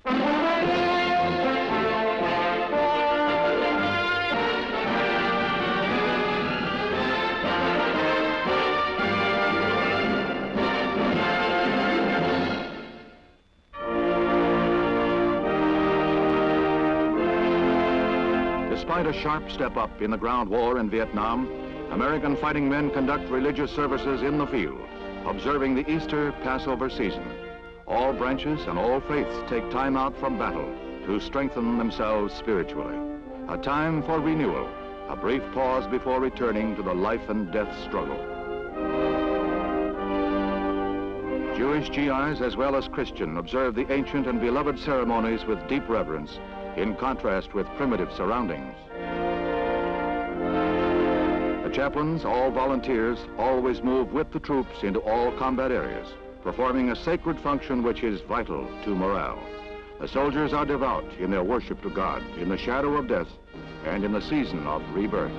Despite a sharp step up in the ground war in Vietnam, American fighting men conduct religious services in the field, observing the Easter Passover season. All branches and all faiths take time out from battle to strengthen themselves spiritually. A time for renewal, a brief pause before returning to the life and death struggle. Jewish GIs as well as Christian observe the ancient and beloved ceremonies with deep reverence, in contrast with primitive surroundings. The chaplains, all volunteers, always move with the troops into all combat areas, performing a sacred function which is vital to morale. The soldiers are devout in their worship to God, in the shadow of death, and in the season of rebirth.